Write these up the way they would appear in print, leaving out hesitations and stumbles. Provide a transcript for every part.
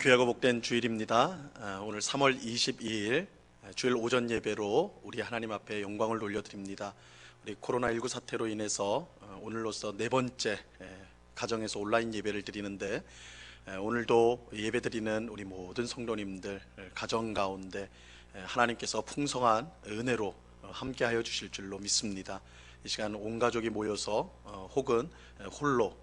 귀하고 복된 주일입니다. 오늘 3월 22일 주일 오전 예배로 우리 하나님 앞에 영광을 돌려드립니다. 우리 코로나19 사태로 인해서 오늘로서 네 번째 가정에서 온라인 예배를 드리는데, 오늘도 예배드리는 우리 모든 성도님들 가정 가운데 하나님께서 풍성한 은혜로 함께하여 주실 줄로 믿습니다. 이 시간 온 가족이 모여서 혹은 홀로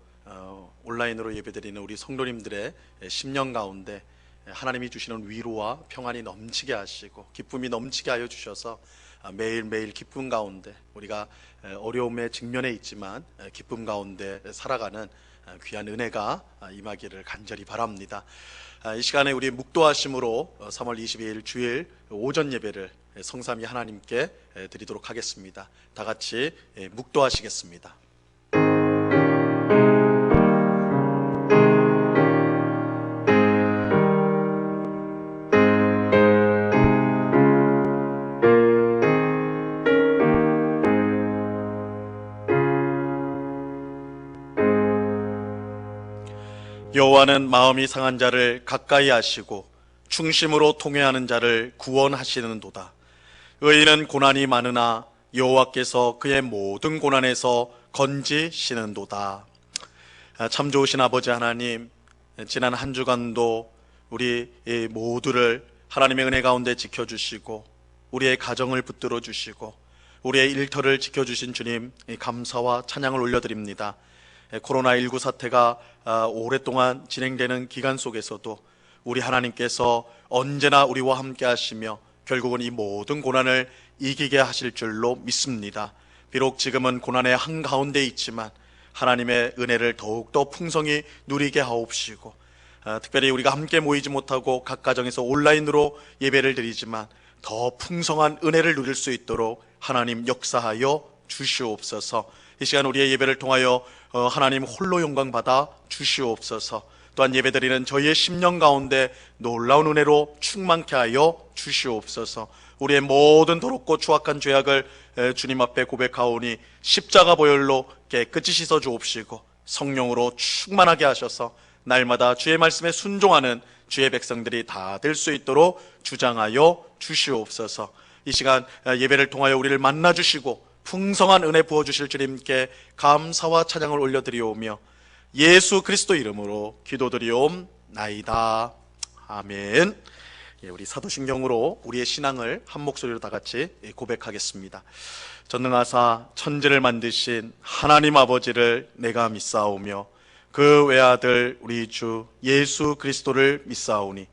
온라인으로 예배드리는 우리 성도님들의 심령 가운데 하나님이 주시는 위로와 평안이 넘치게 하시고 기쁨이 넘치게 하여 주셔서 매일매일 기쁨 가운데, 우리가 어려움에 직면해 있지만 기쁨 가운데 살아가는 귀한 은혜가 임하기를 간절히 바랍니다. 이 시간에 우리 묵도하심으로 3월 22일 주일 오전 예배를 성삼위 하나님께 드리도록 하겠습니다. 다 같이 묵도하시겠습니다. 여호와는 마음이 상한 자를 가까이 하시고 충심으로 통회하는 자를 구원하시는도다. 의인은 고난이 많으나 여호와께서 그의 모든 고난에서 건지시는도다. 참 좋으신 아버지 하나님, 지난 한 주간도 우리 모두를 하나님의 은혜 가운데 지켜주시고 우리의 가정을 붙들어 주시고 우리의 일터를 지켜주신 주님, 감사와 찬양을 올려드립니다. 코로나19 사태가 오랫동안 진행되는 기간 속에서도 우리 하나님께서 언제나 우리와 함께 하시며 결국은 이 모든 고난을 이기게 하실 줄로 믿습니다. 비록 지금은 고난의 한가운데 있지만 하나님의 은혜를 더욱더 풍성히 누리게 하옵시고, 특별히 우리가 함께 모이지 못하고 각 가정에서 온라인으로 예배를 드리지만 더 풍성한 은혜를 누릴 수 있도록 하나님 역사하여 주시옵소서. 이 시간 우리의 예배를 통하여 하나님 홀로 영광 받아 주시옵소서. 또한 예배드리는 저희의 심령 가운데 놀라운 은혜로 충만케 하여 주시옵소서. 우리의 모든 더럽고 추악한 죄악을 주님 앞에 고백하오니 십자가 보혈로 깨끗이 씻어 주옵시고 성령으로 충만하게 하셔서 날마다 주의 말씀에 순종하는 주의 백성들이 다 될 수 있도록 주장하여 주시옵소서. 이 시간 예배를 통하여 우리를 만나 주시고 풍성한 은혜 부어주실 주님께 감사와 찬양을 올려드리오며 예수 그리스도 이름으로 기도드리옵나이다. 아멘. 우리 사도신경으로 우리의 신앙을 한 목소리로 다 같이 고백하겠습니다. 전능하사 천지를 만드신 하나님 아버지를 내가 믿사오며 그 외아들 우리 주 예수 그리스도를 믿사오니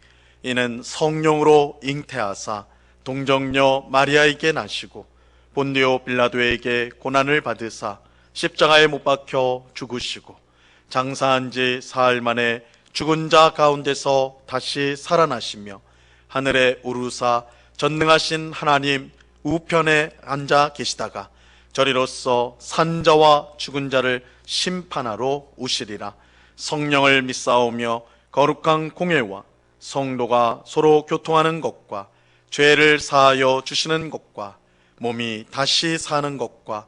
이는 성령으로 잉태하사 동정녀 마리아에게 나시고 본디오 빌라도에게 고난을 받으사 십자가에 못 박혀 죽으시고 장사한 지 사흘 만에 죽은 자 가운데서 다시 살아나시며 하늘에 오르사 전능하신 하나님 우편에 앉아 계시다가 저리로서 산 자와 죽은 자를 심판하러 오시리라. 성령을 믿사오며 거룩한 공예와 성도가 서로 교통하는 것과 죄를 사하여 주시는 것과 몸이 다시 사는 것과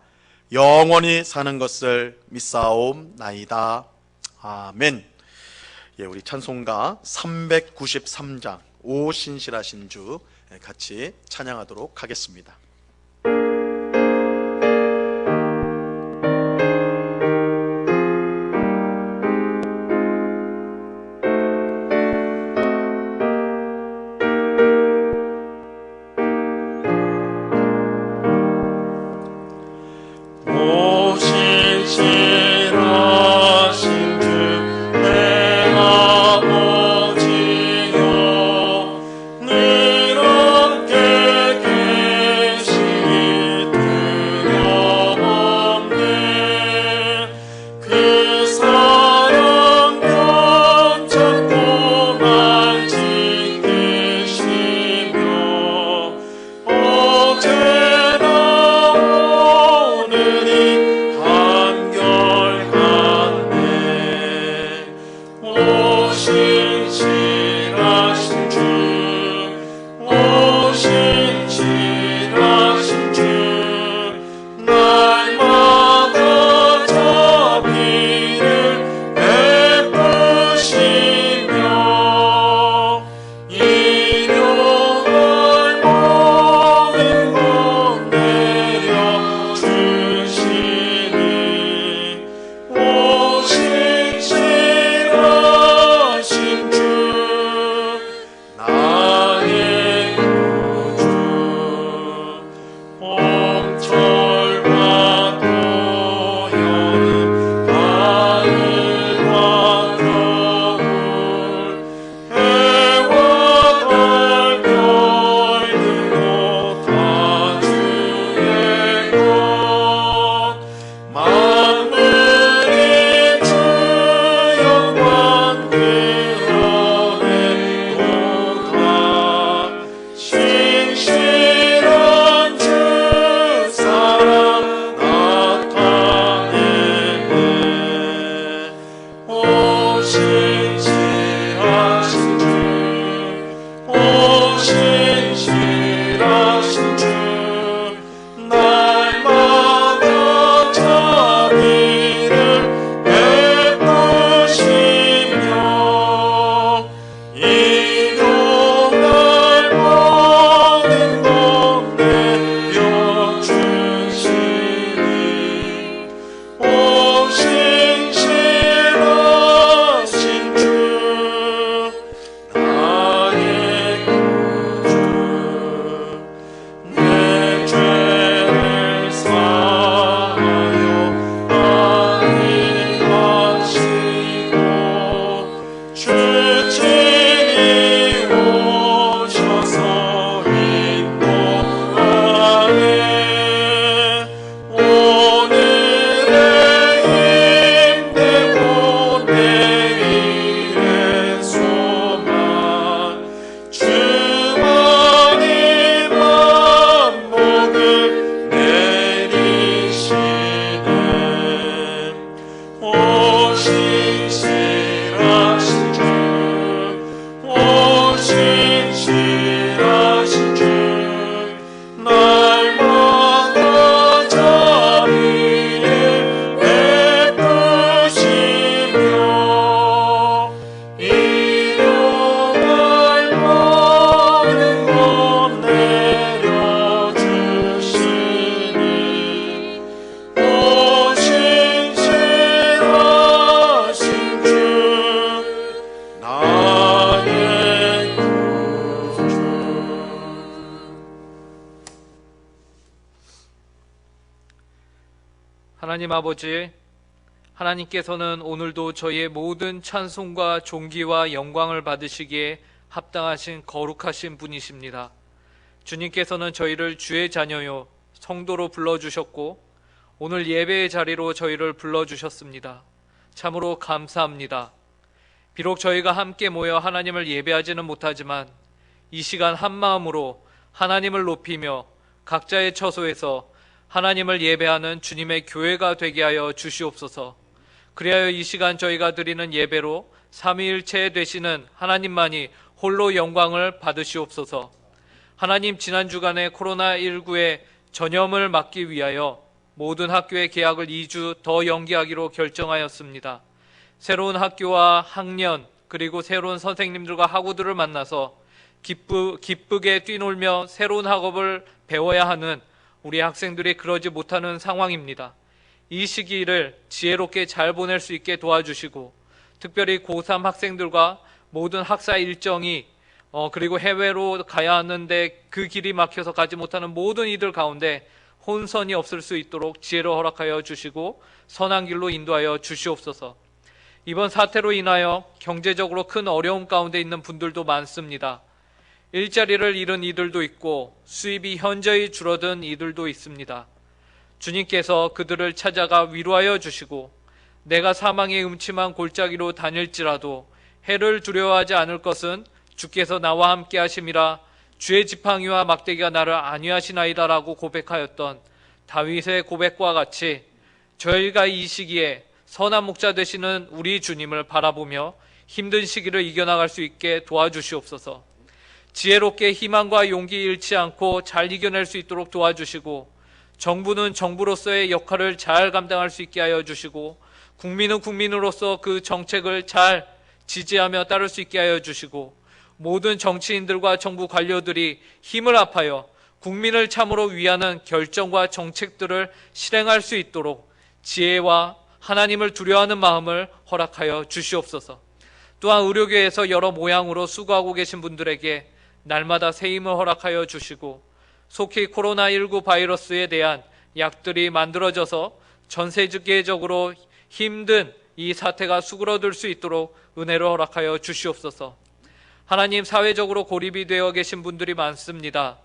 영원히 사는 것을 믿사옵나이다. 아멘. 우리 찬송가 393장 오 신실하신 주 같이 찬양하도록 하겠습니다. 늘 함께 하나님 아버지, 하나님께서는 오늘도 저희의 모든 찬송과 존귀와 영광을 받으시기에 합당하신 거룩하신 분이십니다. 주님께서는 저희를 주의 자녀요 성도로 불러주셨고 오늘 예배의 자리로 저희를 불러주셨습니다. 참으로 감사합니다. 비록 저희가 함께 모여 하나님을 예배하지는 못하지만 이 시간 한마음으로 하나님을 높이며 각자의 처소에서 하나님을 예배하는 주님의 교회가 되게 하여 주시옵소서. 그리하여 이 시간 저희가 드리는 예배로 삼위일체 되시는 하나님만이 홀로 영광을 받으시옵소서. 하나님, 지난 주간에 코로나19의 전염을 막기 위하여 모든 학교의 개학을 2주 더 연기하기로 결정하였습니다. 새로운 학교와 학년 그리고 새로운 선생님들과 학우들을 만나서 기쁘게 뛰놀며 새로운 학업을 배워야 하는 우리 학생들이 그러지 못하는 상황입니다. 이 시기를 지혜롭게 잘 보낼 수 있게 도와주시고 특별히 고3 학생들과 모든 학사 일정이 그리고 해외로 가야 하는데 그 길이 막혀서 가지 못하는 모든 이들 가운데 혼선이 없을 수 있도록 지혜를 허락하여 주시고 선한 길로 인도하여 주시옵소서. 이번 사태로 인하여 경제적으로 큰 어려움 가운데 있는 분들도 많습니다. 일자리를 잃은 이들도 있고 수입이 현저히 줄어든 이들도 있습니다. 주님께서 그들을 찾아가 위로하여 주시고 내가 사망의 음침한 골짜기로 다닐지라도 해를 두려워하지 않을 것은 주께서 나와 함께 하심이라 주의 지팡이와 막대기가 나를 안위하시나이다 라고 고백하였던 다윗의 고백과 같이 저희가 이 시기에 선한 목자 되시는 우리 주님을 바라보며 힘든 시기를 이겨나갈 수 있게 도와주시옵소서. 지혜롭게 희망과 용기 잃지 않고 잘 이겨낼 수 있도록 도와주시고 정부는 정부로서의 역할을 잘 감당할 수 있게 하여 주시고 국민은 국민으로서 그 정책을 잘 지지하며 따를 수 있게 하여 주시고 모든 정치인들과 정부 관료들이 힘을 합하여 국민을 참으로 위하는 결정과 정책들을 실행할 수 있도록 지혜와 하나님을 두려워하는 마음을 허락하여 주시옵소서. 또한 의료계에서 여러 모양으로 수고하고 계신 분들에게 날마다 새 힘을 허락하여 주시고 속히 코로나19 바이러스에 대한 약들이 만들어져서 전 세계적으로 힘든 이 사태가 수그러들 수 있도록 은혜를 허락하여 주시옵소서. 하나님, 사회적으로 고립이 되어 계신 분들이 많습니다.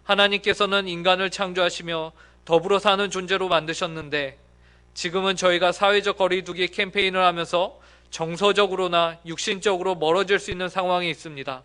하나님께서는 인간을 창조하시며 더불어 사는 존재로 만드셨는데 지금은 저희가 사회적 거리두기 캠페인을 하면서 정서적으로나 육신적으로 멀어질 수 있는 상황이 있습니다.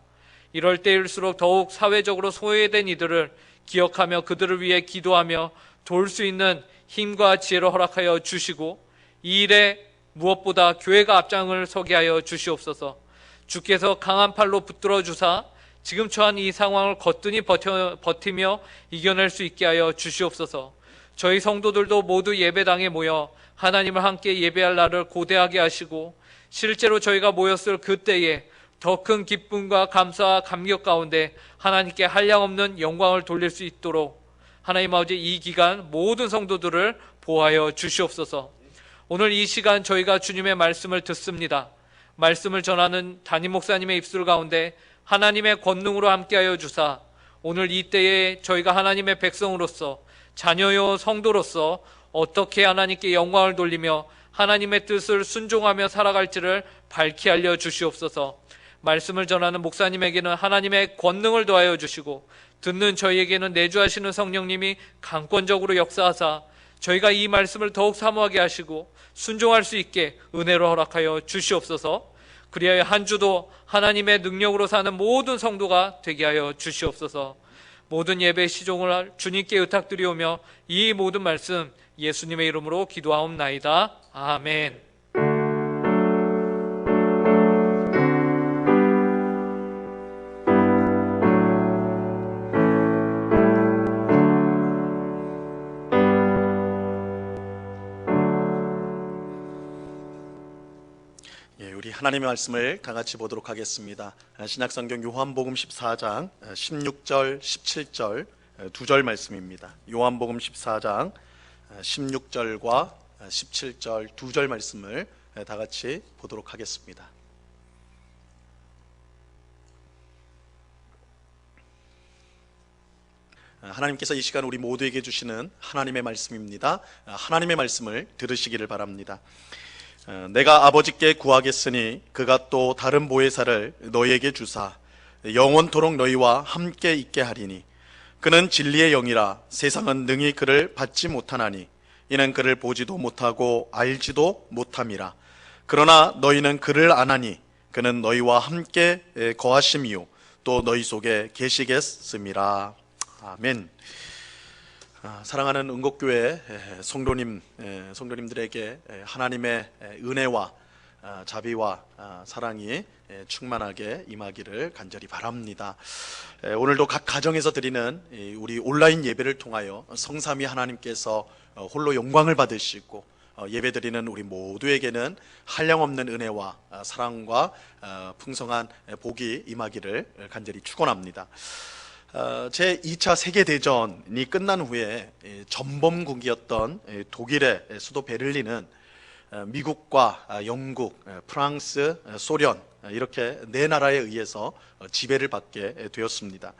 이럴 때일수록 더욱 사회적으로 소외된 이들을 기억하며 그들을 위해 기도하며 도울 수 있는 힘과 지혜를 허락하여 주시고 이 일에 무엇보다 교회가 앞장을 서게 하여 주시옵소서. 주께서 강한 팔로 붙들어 주사 지금 처한 이 상황을 거뜬히 버티며 이겨낼 수 있게 하여 주시옵소서. 저희 성도들도 모두 예배당에 모여 하나님을 함께 예배할 날을 고대하게 하시고 실제로 저희가 모였을 그때에 더 큰 기쁨과 감사와 감격 가운데 하나님께 한량없는 영광을 돌릴 수 있도록 하나님 아버지 이 기간 모든 성도들을 보호하여 주시옵소서. 오늘 이 시간 저희가 주님의 말씀을 듣습니다. 말씀을 전하는 담임 목사님의 입술 가운데 하나님의 권능으로 함께하여 주사 오늘 이때에 저희가 하나님의 백성으로서 자녀요 성도로서 어떻게 하나님께 영광을 돌리며 하나님의 뜻을 순종하며 살아갈지를 밝히 알려 주시옵소서. 말씀을 전하는 목사님에게는 하나님의 권능을 더하여 주시고 듣는 저희에게는 내주하시는 성령님이 강권적으로 역사하사 저희가 이 말씀을 더욱 사모하게 하시고 순종할 수 있게 은혜로 허락하여 주시옵소서. 그리하여 한 주도 하나님의 능력으로 사는 모든 성도가 되게 하여 주시옵소서. 모든 예배 시종을 주님께 의탁드리오며 이 모든 말씀 예수님의 이름으로 기도하옵나이다. 아멘. 우리 하나님의 말씀을 다 같이 보도록 하겠습니다. 신약성경 요한복음 14장 16절 17절 두 절 말씀입니다. 요한복음 14장 16절과 17절 두 절 말씀을 다 같이 보도록 하겠습니다. 하나님께서 이 시간 우리 모두에게 주시는 하나님의 말씀입니다. 하나님의 말씀을 들으시기를 바랍니다. 내가 아버지께 구하겠으니 그가 또 다른 보혜사를 너희에게 주사 영원토록 너희와 함께 있게 하리니 그는 진리의 영이라 세상은 능히 그를 받지 못하나니 이는 그를 보지도 못하고 알지도 못함이라. 그러나 너희는 그를 아나니 그는 너희와 함께 거하심이요 또 너희 속에 계시겠음이라. 아멘. 사랑하는 은곡교회 성도님들에게 하나님의 은혜와 자비와 사랑이 충만하게 임하기를 간절히 바랍니다. 오늘도 각 가정에서 드리는 우리 온라인 예배를 통하여 성삼위 하나님께서 홀로 영광을 받으시고 예배드리는 우리 모두에게는 한량없는 은혜와 사랑과 풍성한 복이 임하기를 간절히 축원합니다. 제 2차 세계대전이 끝난 후에 전범국이었던 독일의 수도 베를린은 미국과 영국, 프랑스, 소련 이렇게 네 나라에 의해서 지배를 받게 되었습니다.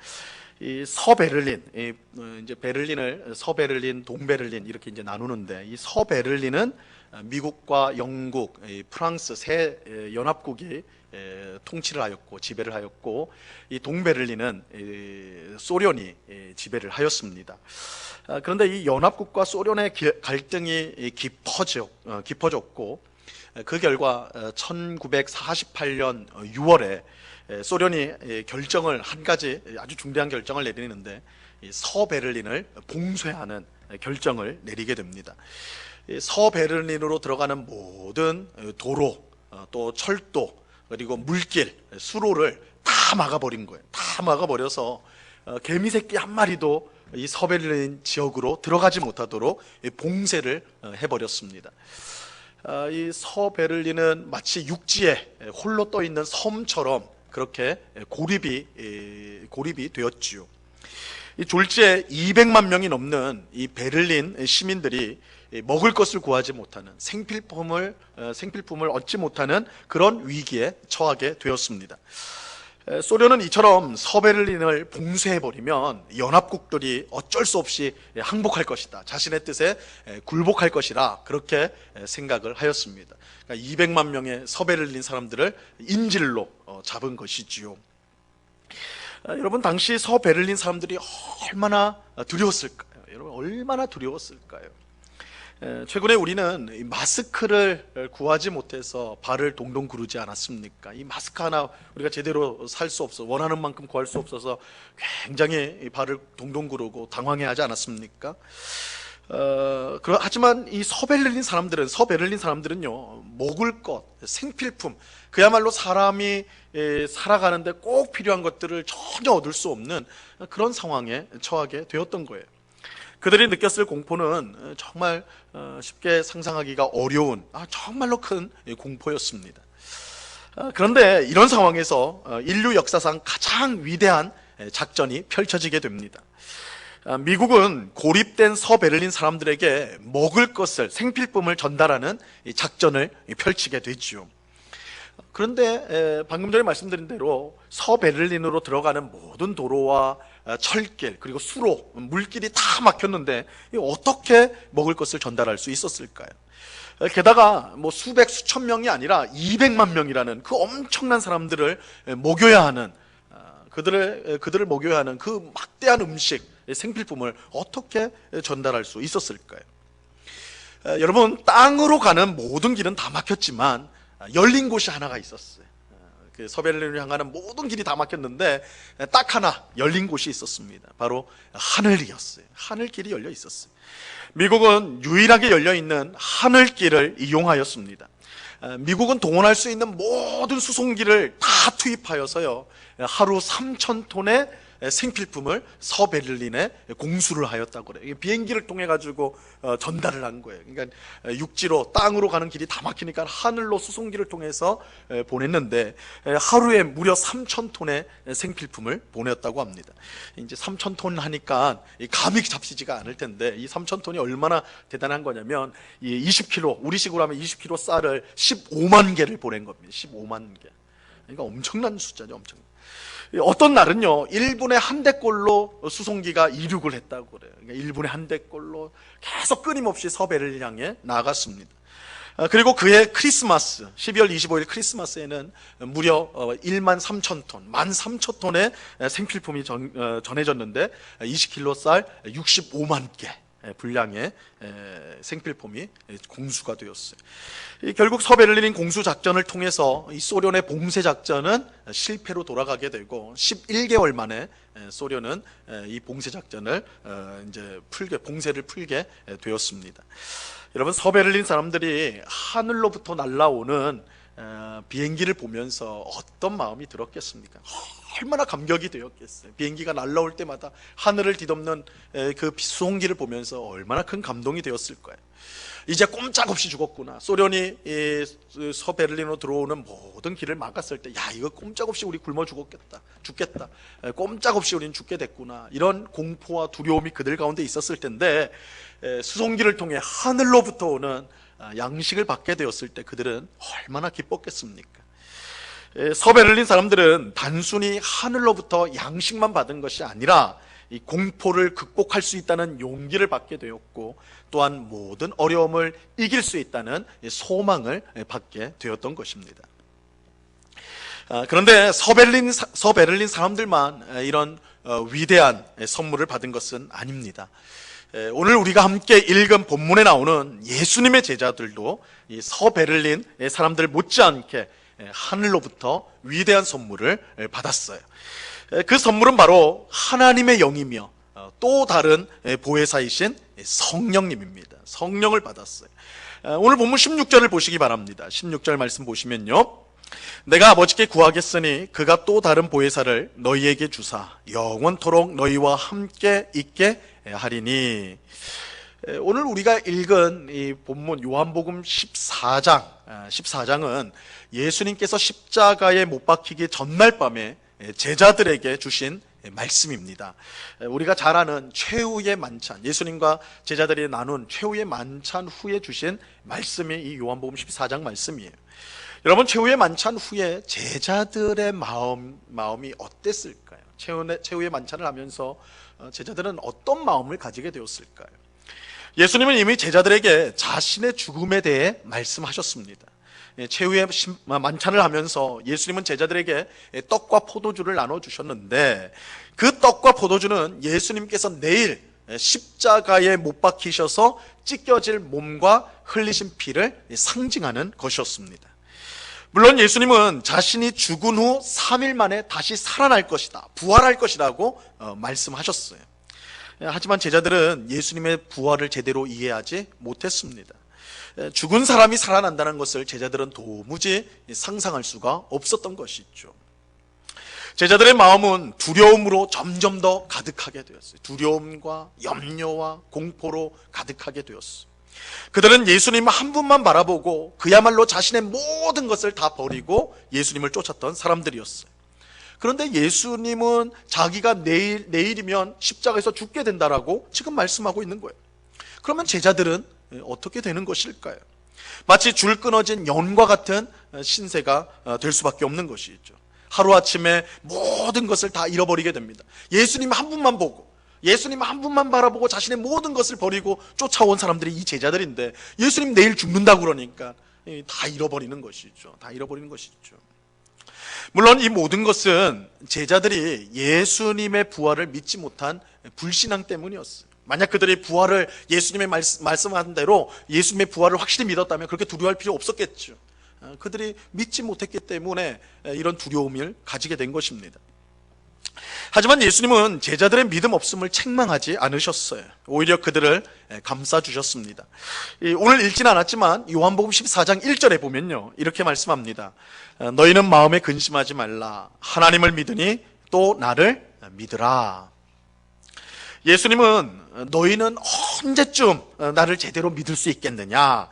이 서베를린, 이제 베를린을 서베를린, 동베를린 이렇게 이제 나누는데 이 서베를린은 미국과 영국, 프랑스 세 연합국이 통치를 하였고 지배를 하였고 이 동베를린은 소련이 지배를 하였습니다. 그런데 이 연합국과 소련의 갈등이 깊어졌고 그 결과 1948년 6월에 소련이 결정을 한 가지 아주 중대한 결정을 내리는데 서베를린을 봉쇄하는 결정을 내리게 됩니다. 서베를린으로 들어가는 모든 도로 또 철도 그리고 물길 수로를 다 막아버린 거예요. 다 막아버려서 개미새끼 한 마리도 이 서베를린 지역으로 들어가지 못하도록 봉쇄를 해버렸습니다. 이 서베를린은 마치 육지에 홀로 떠 있는 섬처럼 그렇게 고립이 되었지요. 이 졸지에 200만 명이 넘는 이 베를린 시민들이 먹을 것을 구하지 못하는 생필품을 얻지 못하는 그런 위기에 처하게 되었습니다. 소련은 이처럼 서베를린을 봉쇄해버리면 연합국들이 어쩔 수 없이 항복할 것이다. 자신의 뜻에 굴복할 것이라 그렇게 생각을 하였습니다. 그러니까 200만 명의 서베를린 사람들을 인질로 잡은 것이지요. 여러분 당시 서베를린 사람들이 얼마나 두려웠을까요? 여러분 얼마나 두려웠을까요? 최근에 우리는 마스크를 구하지 못해서 발을 동동 구르지 않았습니까? 이 마스크 하나 우리가 제대로 살 수 없어 원하는 만큼 구할 수 없어서 굉장히 발을 동동 구르고 당황해하지 않았습니까? 하지만 이 서베를린 사람들은요 먹을 것, 생필품 그야말로 사람이 살아가는데 꼭 필요한 것들을 전혀 얻을 수 없는 그런 상황에 처하게 되었던 거예요. 그들이 느꼈을 공포는 정말 쉽게 상상하기가 어려운 정말로 큰 공포였습니다. 그런데 이런 상황에서 인류 역사상 가장 위대한 작전이 펼쳐지게 됩니다. 미국은 고립된 서베를린 사람들에게 먹을 것을 생필품을 전달하는 작전을 펼치게 되지요. 그런데 방금 전에 말씀드린 대로 서베를린으로 들어가는 모든 도로와 철길 그리고 수로 물길이 다 막혔는데 어떻게 먹을 것을 전달할 수 있었을까요? 게다가 뭐 수백 수천 명이 아니라 200만 명이라는 그 엄청난 사람들을 먹여야 하는 그들을 먹여야 하는 그 막대한 음식 생필품을 어떻게 전달할 수 있었을까요? 여러분 땅으로 가는 모든 길은 다 막혔지만 열린 곳이 하나가 있었어요. 그 서베를린을 향하는 모든 길이 다 막혔는데 딱 하나 열린 곳이 있었습니다. 바로 하늘이었어요. 하늘길이 열려 있었어요. 미국은 유일하게 열려 있는 하늘길을 이용하였습니다. 미국은 동원할 수 있는 모든 수송기를 다 투입하여서요 하루 3,000톤의 생필품을 서베를린에 공수를 하였다고 그래요. 비행기를 통해 가지고 전달을 한 거예요. 그러니까 육지로 땅으로 가는 길이 다 막히니까 하늘로 수송기를 통해서 보냈는데 하루에 무려 3,000톤의 생필품을 보냈다고 합니다. 이제 3,000톤 하니까 감이 잡히지가 않을 텐데 이 3,000톤이 얼마나 대단한 거냐면 이 20kg 우리식으로 하면 20kg 쌀을 15만 개를 보낸 겁니다. 15만 개. 그러니까 엄청난 숫자죠, 엄청. 어떤 날은요 1분에 한 대꼴로 수송기가 이륙을 했다고 그래요. 그러니까 1분에 한 대꼴로 계속 끊임없이 서베를린 향해 나아갔습니다. 그리고 그해 크리스마스 12월 25일 크리스마스에는 무려 1만 3천 톤 13,000톤의 생필품이 전해졌는데 20kg 쌀 65만 개 분량의 생필품이 공수가 되었어요. 결국 서베를린 공수 작전을 통해서 이 소련의 봉쇄 작전은 실패로 돌아가게 되고 11개월 만에 소련은 이 봉쇄 작전을 이제 봉쇄를 풀게 되었습니다. 여러분, 서베를린 사람들이 하늘로부터 날아오는 비행기를 보면서 어떤 마음이 들었겠습니까? 얼마나 감격이 되었겠어요. 비행기가 날아올 때마다 하늘을 뒤덮는 그 수송기를 보면서 얼마나 큰 감동이 되었을 거예요. 이제 꼼짝없이 죽었구나. 소련이 서베를린으로 들어오는 모든 길을 막았을 때, 야, 이거 꼼짝없이 우리 굶어 죽겠다. 꼼짝없이 우리는 죽게 됐구나. 이런 공포와 두려움이 그들 가운데 있었을 텐데, 수송기를 통해 하늘로부터 오는 양식을 받게 되었을 때 그들은 얼마나 기뻤겠습니까? 서베를린 사람들은 단순히 하늘로부터 양식만 받은 것이 아니라 이 공포를 극복할 수 있다는 용기를 받게 되었고, 또한 모든 어려움을 이길 수 있다는 소망을 받게 되었던 것입니다. 그런데 서베를린 사람들만 이런 위대한 선물을 받은 것은 아닙니다. 오늘 우리가 함께 읽은 본문에 나오는 예수님의 제자들도 이 서베를린 사람들 못지않게 하늘로부터 위대한 선물을 받았어요. 그 선물은 바로 하나님의 영이며 또 다른 보혜사이신 성령님입니다. 성령을 받았어요. 오늘 본문 16절을 보시기 바랍니다. 16절 말씀 보시면요, 내가 아버지께 구하겠으니 그가 또 다른 보혜사를 너희에게 주사 영원토록 너희와 함께 있게 하리니. 오늘 우리가 읽은 이 본문 요한복음 14장은 예수님께서 십자가에 못 박히기 전날 밤에 제자들에게 주신 말씀입니다. 우리가 잘 아는 최후의 만찬, 예수님과 제자들이 나눈 최후의 만찬 후에 주신 말씀이 이 요한복음 14장 말씀이에요. 여러분, 최후의 만찬 후에 제자들의 마음이 어땠을까요? 최후의 만찬을 하면서 제자들은 어떤 마음을 가지게 되었을까요? 예수님은 이미 제자들에게 자신의 죽음에 대해 말씀하셨습니다. 최후의 만찬을 하면서 예수님은 제자들에게 떡과 포도주를 나눠주셨는데, 그 떡과 포도주는 예수님께서 내일 십자가에 못 박히셔서 찢겨질 몸과 흘리신 피를 상징하는 것이었습니다. 물론 예수님은 자신이 죽은 후 3일 만에 다시 살아날 것이다, 부활할 것이라고 말씀하셨어요. 하지만 제자들은 예수님의 부활을 제대로 이해하지 못했습니다. 죽은 사람이 살아난다는 것을 제자들은 도무지 상상할 수가 없었던 것이죠. 제자들의 마음은 두려움으로 점점 더 가득하게 되었어요. 두려움과 염려와 공포로 가득하게 되었어요. 그들은 예수님 한 분만 바라보고 그야말로 자신의 모든 것을 다 버리고 예수님을 쫓았던 사람들이었어요. 그런데 예수님은 자기가 내일이면 십자가에서 죽게 된다라고 지금 말씀하고 있는 거예요. 그러면 제자들은 어떻게 되는 것일까요? 마치 줄 끊어진 연과 같은 신세가 될 수밖에 없는 것이죠. 하루아침에 모든 것을 다 잃어버리게 됩니다. 예수님 한 분만 보고, 예수님 한 분만 바라보고 자신의 모든 것을 버리고 쫓아온 사람들이 이 제자들인데, 예수님 내일 죽는다고 그러니까 다 잃어버리는 것이죠. 다 잃어버리는 것이죠. 물론 이 모든 것은 제자들이 예수님의 부활을 믿지 못한 불신앙 때문이었어요. 만약 그들이 부활을, 예수님의 말씀한 대로 예수님의 부활을 확실히 믿었다면 그렇게 두려워할 필요 없었겠죠. 그들이 믿지 못했기 때문에 이런 두려움을 가지게 된 것입니다. 하지만 예수님은 제자들의 믿음 없음을 책망하지 않으셨어요. 오히려 그들을 감싸주셨습니다. 오늘 읽지는 않았지만 요한복음 14장 1절에 보면요, 이렇게 말씀합니다. 너희는 마음에 근심하지 말라. 하나님을 믿으니 또 나를 믿으라. 예수님은 너희는 언제쯤 나를 제대로 믿을 수 있겠느냐,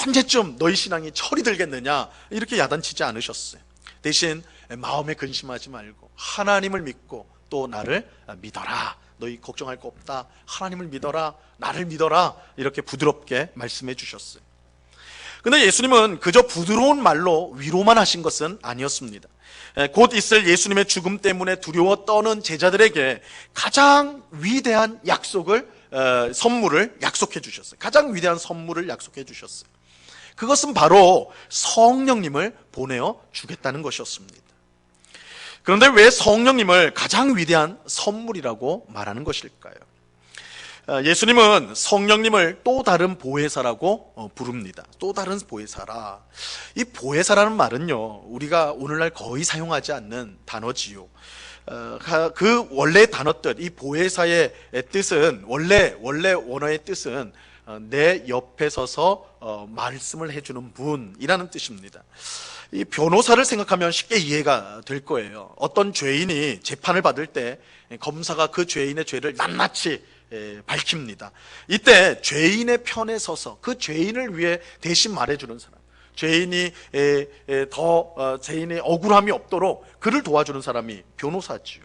언제쯤 너희 신앙이 철이 들겠느냐, 이렇게 야단치지 않으셨어요. 대신 마음에 근심하지 말고 하나님을 믿고 또 나를 믿어라. 너희 걱정할 거 없다. 하나님을 믿어라. 나를 믿어라. 이렇게 부드럽게 말씀해 주셨어요. 근데 예수님은 그저 부드러운 말로 위로만 하신 것은 아니었습니다. 곧 있을 예수님의 죽음 때문에 두려워 떠는 제자들에게 가장 위대한 선물을 약속해 주셨어요. 가장 위대한 선물을 약속해 주셨어요. 그것은 바로 성령님을 보내어 주겠다는 것이었습니다. 그런데 왜 성령님을 가장 위대한 선물이라고 말하는 것일까요? 예수님은 성령님을 또 다른 보혜사라고 부릅니다. 또 다른 보혜사라. 이 보혜사라는 말은요, 우리가 오늘날 거의 사용하지 않는 단어지요. 그 원래 단어뜻, 이 보혜사의 뜻은 원래 원어의 뜻은 내 옆에 서서 말씀을 해주는 분이라는 뜻입니다. 이 변호사를 생각하면 쉽게 이해가 될 거예요. 어떤 죄인이 재판을 받을 때 검사가 그 죄인의 죄를 낱낱이 밝힙니다. 이때 죄인의 편에 서서 그 죄인을 위해 대신 말해주는 사람, 죄인이 죄인의 억울함이 없도록 그를 도와주는 사람이 변호사지요.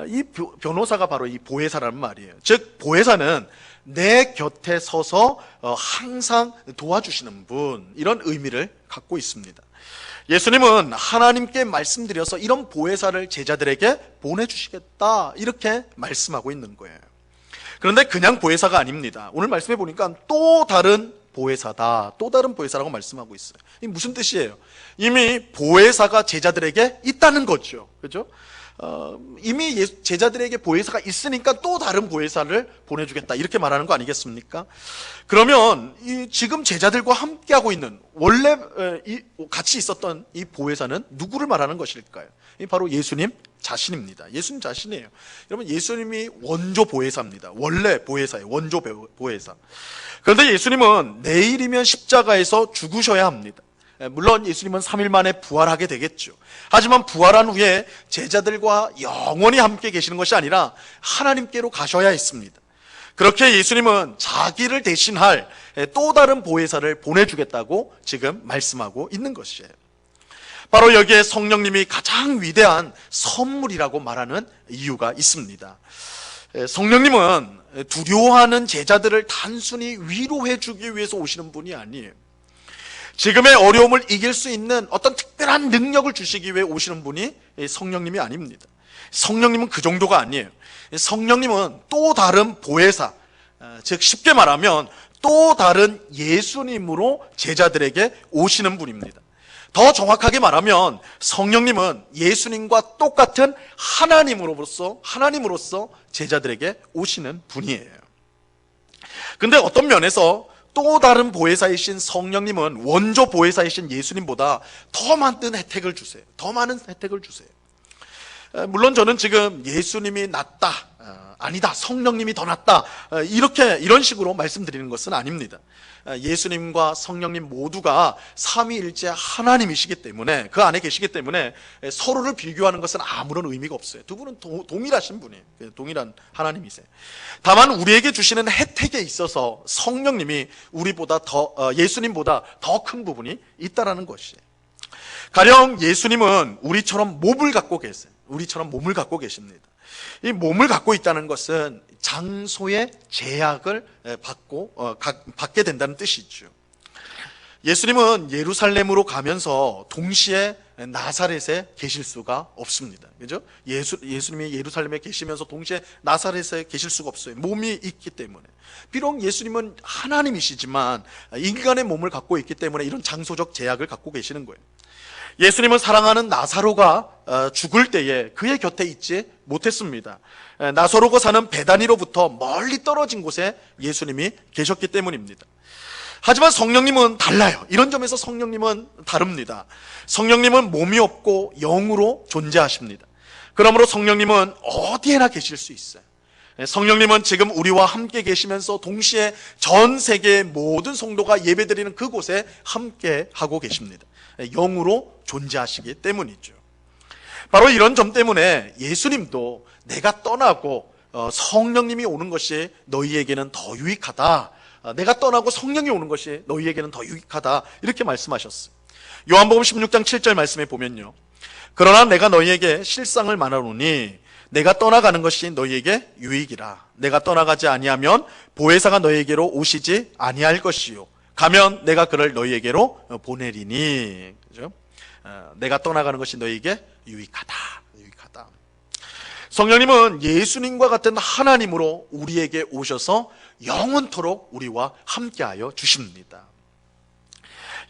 이 변호사가 바로 이 보혜사라는 말이에요. 즉 보혜사는 내 곁에 서서 항상 도와주시는 분, 이런 의미를 갖고 있습니다. 예수님은 하나님께 말씀드려서 이런 보혜사를 제자들에게 보내주시겠다, 이렇게 말씀하고 있는 거예요. 그런데 그냥 보혜사가 아닙니다. 오늘 말씀해 보니까 또 다른 보혜사다, 또 다른 보혜사라고 말씀하고 있어요. 이게 무슨 뜻이에요? 이미 보혜사가 제자들에게 있다는 거죠. 그죠? 이미 제자들에게 보혜사가 있으니까 또 다른 보혜사를 보내주겠다, 이렇게 말하는 거 아니겠습니까? 그러면 지금 제자들과 함께하고 있는 원래 같이 있었던 이 보혜사는 누구를 말하는 것일까요? 바로 예수님 자신입니다. 예수님 자신이에요. 여러분, 예수님이 원조 보혜사입니다. 원래 보혜사예요. 원조 보혜사. 그런데 예수님은 내일이면 십자가에서 죽으셔야 합니다. 물론 예수님은 3일 만에 부활하게 되겠죠. 하지만 부활한 후에 제자들과 영원히 함께 계시는 것이 아니라 하나님께로 가셔야 했습니다. 그렇게 예수님은 자기를 대신할 또 다른 보혜사를 보내주겠다고 지금 말씀하고 있는 것이에요. 바로 여기에 성령님이 가장 위대한 선물이라고 말하는 이유가 있습니다. 성령님은 두려워하는 제자들을 단순히 위로해 주기 위해서 오시는 분이 아니에요. 지금의 어려움을 이길 수 있는 어떤 특별한 능력을 주시기 위해 오시는 분이 성령님이 아닙니다. 성령님은 그 정도가 아니에요. 성령님은 또 다른 보혜사, 즉 쉽게 말하면 또 다른 예수님으로 제자들에게 오시는 분입니다. 더 정확하게 말하면 성령님은 예수님과 똑같은 하나님으로서 제자들에게 오시는 분이에요. 근데 어떤 면에서 또 다른 보혜사이신 성령님은 원조 보혜사이신 예수님보다 더 많은 혜택을 주세요. 더 많은 혜택을 주세요. 물론 저는 지금 예수님이 낫다, 아니다, 성령님이 더 낫다, 이런 식으로 말씀드리는 것은 아닙니다. 예수님과 성령님 모두가 삼위일체 하나님이시기 때문에, 그 안에 계시기 때문에 서로를 비교하는 것은 아무런 의미가 없어요. 두 분은 동일하신 분이에요. 동일한 하나님이세요. 다만 우리에게 주시는 혜택에 있어서 성령님이 예수님보다 더 큰 부분이 있다라는 것이에요. 가령 예수님은 우리처럼 몸을 갖고 계세요. 우리처럼 몸을 갖고 계십니다. 이 몸을 갖고 있다는 것은 장소의 제약을 받게 된다는 뜻이죠. 예수님은 예루살렘으로 가면서 동시에 나사렛에 계실 수가 없습니다. 그죠? 예수님이 예루살렘에 계시면서 동시에 나사렛에 계실 수가 없어요. 몸이 있기 때문에. 비록 예수님은 하나님이시지만 인간의 몸을 갖고 있기 때문에 이런 장소적 제약을 갖고 계시는 거예요. 예수님은 사랑하는 나사로가 죽을 때에 그의 곁에 있지 못했습니다. 나사로가 사는 베다니로부터 멀리 떨어진 곳에 예수님이 계셨기 때문입니다. 하지만 성령님은 달라요. 이런 점에서 성령님은 다릅니다. 성령님은 몸이 없고 영으로 존재하십니다. 그러므로 성령님은 어디에나 계실 수 있어요. 성령님은 지금 우리와 함께 계시면서 동시에 전 세계의 모든 성도가 예배드리는 그곳에 함께 하고 계십니다. 영으로 존재하시기 때문이죠. 바로 이런 점 때문에 예수님도 내가 떠나고 성령님이 오는 것이 너희에게는 더 유익하다, 내가 떠나고 성령이 오는 것이 너희에게는 더 유익하다, 이렇게 말씀하셨어요. 요한복음 16장 7절 말씀에 보면요, 그러나 내가 너희에게 실상을 말하노니 내가 떠나가는 것이 너희에게 유익이라. 내가 떠나가지 아니하면 보혜사가 너희에게로 오시지 아니할 것이요, 가면 내가 그를 너희에게로 보내리니. 그죠? 내가 떠나가는 것이 너희에게 유익하다. 유익하다. 성령님은 예수님과 같은 하나님으로 우리에게 오셔서 영원토록 우리와 함께하여 주십니다.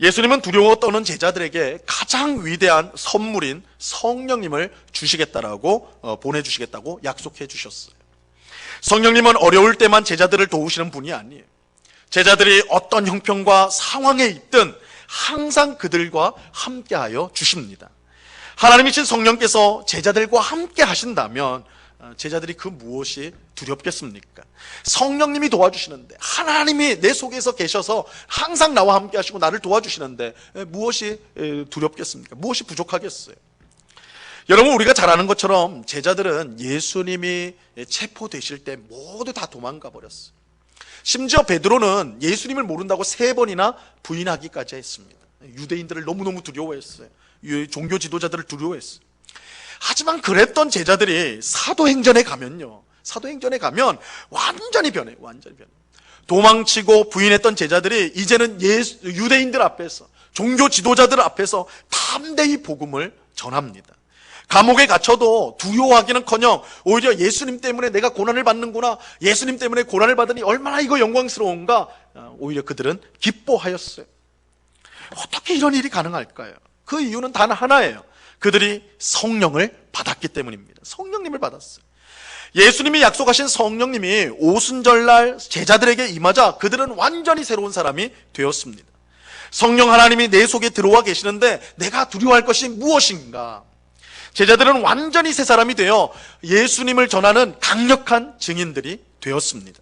예수님은 두려워 떠는 제자들에게 가장 위대한 선물인 성령님을 주시겠다라고 보내주시겠다고 약속해 주셨어요. 성령님은 어려울 때만 제자들을 도우시는 분이 아니에요. 제자들이 어떤 형편과 상황에 있든 항상 그들과 함께하여 주십니다. 하나님이신 성령께서 제자들과 함께 하신다면 제자들이 그 무엇이 두렵겠습니까? 성령님이 도와주시는데, 하나님이 내 속에서 계셔서 항상 나와 함께 하시고 나를 도와주시는데 무엇이 두렵겠습니까? 무엇이 부족하겠어요? 여러분, 우리가 잘 아는 것처럼 제자들은 예수님이 체포되실 때 모두 다 도망가 버렸어요. 심지어 베드로는 예수님을 모른다고 3번이나 부인하기까지 했습니다. 유대인들을 너무너무 두려워했어요. 종교 지도자들을 두려워했어요. 하지만 그랬던 제자들이 사도행전에 가면 완전히 변해요. 완전히 변해요. 도망치고 부인했던 제자들이 이제는 유대인들 앞에서, 종교 지도자들 앞에서 담대히 복음을 전합니다. 감옥에 갇혀도 두려워하기는커녕 오히려 예수님 때문에 내가 고난을 받는구나, 예수님 때문에 고난을 받으니 얼마나 이거 영광스러운가, 오히려 그들은 기뻐하였어요. 어떻게 이런 일이 가능할까요? 그 이유는 단 하나예요. 그들이 성령을 받았기 때문입니다. 성령님을 받았어요. 예수님이 약속하신 성령님이 오순절날 제자들에게 임하자 그들은 완전히 새로운 사람이 되었습니다. 성령 하나님이 내 속에 들어와 계시는데 내가 두려워할 것이 무엇인가? 제자들은 완전히 새 사람이 되어 예수님을 전하는 강력한 증인들이 되었습니다.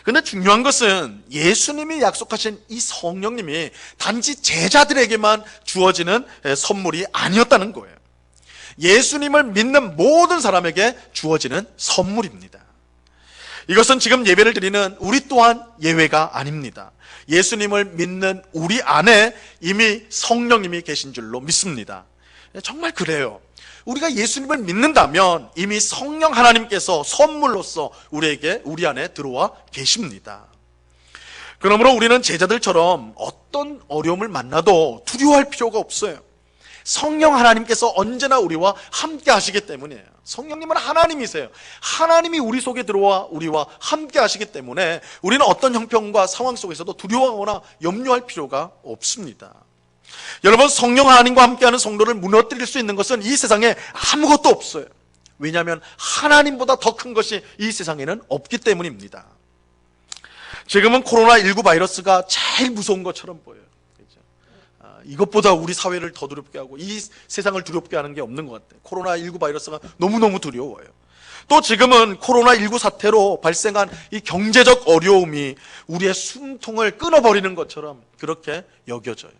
그런데 중요한 것은 예수님이 약속하신 이 성령님이 단지 제자들에게만 주어지는 선물이 아니었다는 거예요. 예수님을 믿는 모든 사람에게 주어지는 선물입니다. 이것은 지금 예배를 드리는 우리 또한 예외가 아닙니다. 예수님을 믿는 우리 안에 이미 성령님이 계신 줄로 믿습니다. 정말 그래요. 우리가 예수님을 믿는다면 이미 성령 하나님께서 선물로서 우리 안에 들어와 계십니다. 그러므로 우리는 제자들처럼 어떤 어려움을 만나도 두려워할 필요가 없어요. 성령 하나님께서 언제나 우리와 함께 하시기 때문이에요. 성령님은 하나님이세요. 하나님이 우리 속에 들어와 우리와 함께 하시기 때문에 우리는 어떤 형편과 상황 속에서도 두려워하거나 염려할 필요가 없습니다. 여러분, 성령 하나님과 함께하는 성도를 무너뜨릴 수 있는 것은 이 세상에 아무것도 없어요. 왜냐하면 하나님보다 더 큰 것이 이 세상에는 없기 때문입니다. 지금은 코로나19 바이러스가 제일 무서운 것처럼 보여요. 이것보다 우리 사회를 더 두렵게 하고 이 세상을 두렵게 하는 게 없는 것 같아요. 코로나19 바이러스가 너무너무 두려워요. 또 지금은 코로나19 사태로 발생한 이 경제적 어려움이 우리의 숨통을 끊어버리는 것처럼 그렇게 여겨져요.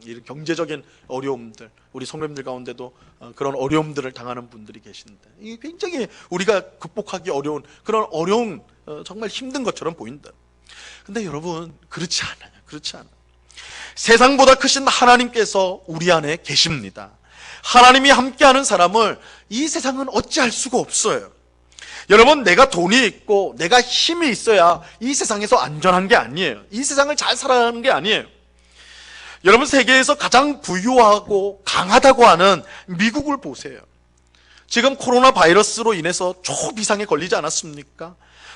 이 경제적인 어려움들, 우리 성도님들 가운데도 그런 어려움들을 당하는 분들이 계신데 이게 굉장히 우리가 극복하기 어려운 그런 어려운 정말 힘든 것처럼 보인다. 근데 여러분, 그렇지 않아요. 그렇지 않아요. 세상보다 크신 하나님께서 우리 안에 계십니다. 하나님이 함께하는 사람을 이 세상은 어찌할 수가 없어요. 여러분, 내가 돈이 있고 내가 힘이 있어야 이 세상에서 안전한 게 아니에요. 이 세상을 잘 살아가는 게 아니에요. 여러분, 세계에서 가장 부유하고 강하다고 하는 미국을 보세요. 지금 코로나 바이러스로 인해서 초비상에 걸리지 않았습니까?